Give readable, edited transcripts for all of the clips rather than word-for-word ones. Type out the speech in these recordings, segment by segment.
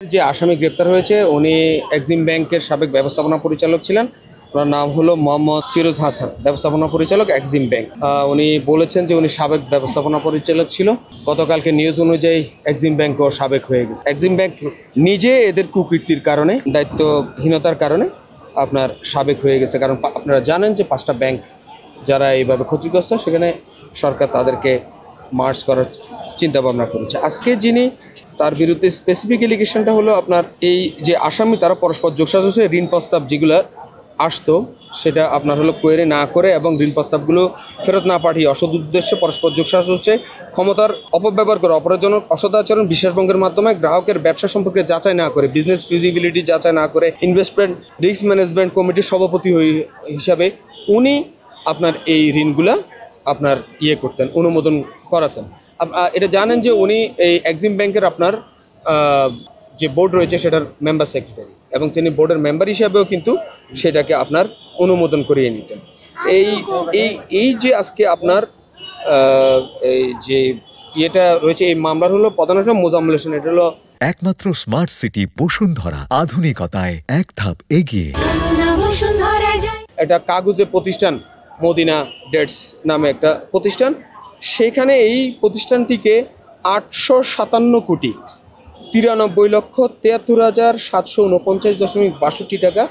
যে আসামি গ্রেপ্তার হয়েছে উনি এক্সিম ব্যাংকের সাবেক ব্যবস্থাপনা পরিচালক ছিলেন। ওনার নাম হলো মোহাম্মদ ফিরোজ হাসান, ব্যবস্থাপনা পরিচালক এক্সিম ব্যাংক। উনি বলেছেন যে উনি সাবেক ব্যবস্থাপনা পরিচালক ছিল। গতকালকে নিউজ অনুযায়ী এক্সিম ব্যাংকও সাবেক হয়ে গেছে। এক্সিম ব্যাংক নিজে এদের কুকীর্তির কারণে, দায়িত্বহীনতার কারণে আপনার সাবেক হয়ে গেছে। কারণ আপনারা জানেন যে 5টা ব্যাংক যারা এইভাবে ক্ষতিগ্রস্ত, সেখানে সরকার তাদেরকে মার্জ করার চিন্তা ভাবনা করেছে। আজকে যিনি তার বিরুদ্ধে স্পেসিফিক এলিগেশনটা হলো আপনার এই যে আসামি তারা পরস্পর যোগসাজশে ঋণ প্রস্তাব যেগুলো আসতো সেটা আপনার হলো কোয়েরি না করে এবং ঋণ প্রস্তাবগুলো ফেরত না পাঠিয়ে অসৎ উদ্দেশ্যে পরস্পর যোগসাজশে ক্ষমতার অপব্যবহার করে অপরাধজনক অসদাচরণ বিশ্বাসভঙ্গের মাধ্যমে গ্রাহকের ব্যবসা সম্পর্কে যাচাই না করে, বিজনেস ফিজিবিলিটি যাচাই না করে, ইনভেস্টমেন্ট রিস্ক ম্যানেজমেন্ট কমিটির সভাপতি হিসাবে উনি আপনার এই ঋণগুলা আপনার করতেন, অনুমোদন করাতেন। এটা জানেন যে উনি এই এক্সিম ব্যাংকের আপনার যে বোর্ড রয়েছে সেটার মেম্বার সেক্রেটারি এবং তিনি বোর্ডের মেম্বার হিসাবেও কিন্তু সেটাকে আপনার অনুমোদন করিয়ে নিতেন। এই এই এই যে আজকে আপনার এই যে ইয়েটা রয়েছে, এই মামলার হলো প্রধান মোজাম্মেল হোসেন। এটা হলো একমাত্র স্মার্ট সিটি বসুন্ধরা, আধুনিকতায় এক ধাপ এগিয়ে। একটা কাগজে প্রতিষ্ঠান মদিনা ডেটস নামে একটা প্রতিষ্ঠান, সেখানে এই প্রতিষ্ঠানটিকে 897,93,749,749.62 টাকা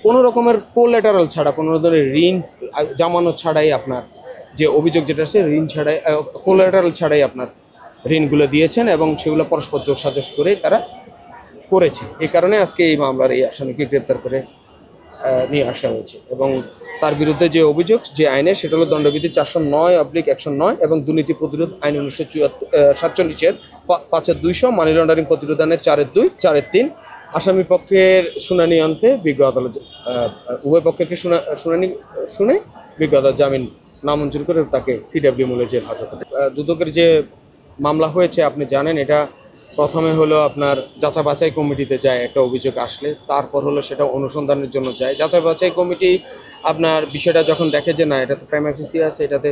কোনো রকমের কোল্যাটারাল ছাড়া, কোনো ধরনের ঋণ জামানত ছাড়াই আপনার যে অভিযোগ যেটা আছে ঋণ ছাড়াই, কোল্যাটারাল ছাড়াই আপনার ঋণগুলো দিয়েছেন এবং সেগুলো পরস্পর যোগসাজশ করে তারা করেছে। এই কারণে আজকে এই মামলার এই আসামিকে গ্রেপ্তার করে নিয়ে আসা হয়েছে এবং তার বিরুদ্ধে যে অভিযোগ যে আইনে সেটা হলো দণ্ডবিধি 409/109 এবং দুর্নীতি প্রতিরোধ আইন 1947-এর 5-200, মানি লন্ডারিং প্রতিরোধ আইনের 4-2, 4-3। আসামি পক্ষের শুনানি অন্তে বিজ্ঞ আদালত উভয় পক্ষকে শুনে বিজ্ঞ আদালত জামিন নামঞ্জুর করে তাকে সিডব্লিউ মূল্যে জেল হাজত। দুদকের যে মামলা হয়েছে আপনি জানেন, এটা প্রথমে হলো আপনার যাচাই বাছাই কমিটিতে যায় একটা অভিযোগ আসলে, তারপর হলো সেটা অনুসন্ধানের জন্য যায়। যাচাই বাছাই কমিটি আপনার বিষয়টা যখন দেখে যে না এটা তো প্রাইমা ফেসি আছে, এটাতে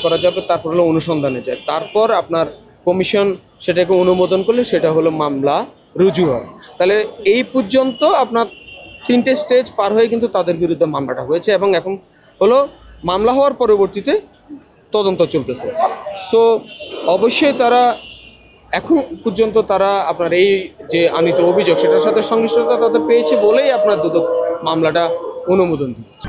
করা যাবে, তারপর হলো অনুসন্ধানে যায়। তারপর আপনার কমিশন সেটাকে অনুমোদন করলে সেটা হলো মামলা রুজু হয়। তাহলে এই পর্যন্ত আপনার 3টে স্টেজ পার হয়ে কিন্তু তাদের বিরুদ্ধে মামলাটা হয়েছে এবং এখন হলো মামলা হওয়ার পরবর্তীতে তদন্ত চলতেছে। সো অবশ্যই তারা এখন পর্যন্ত তারা আপনার এই যে আনিত অভিযোগ সেটার সাথে সংশ্লিষ্টতা তাদের পেয়েছে বলেই আপনার দুদক মামলাটা অনুমোদন দিয়েছে।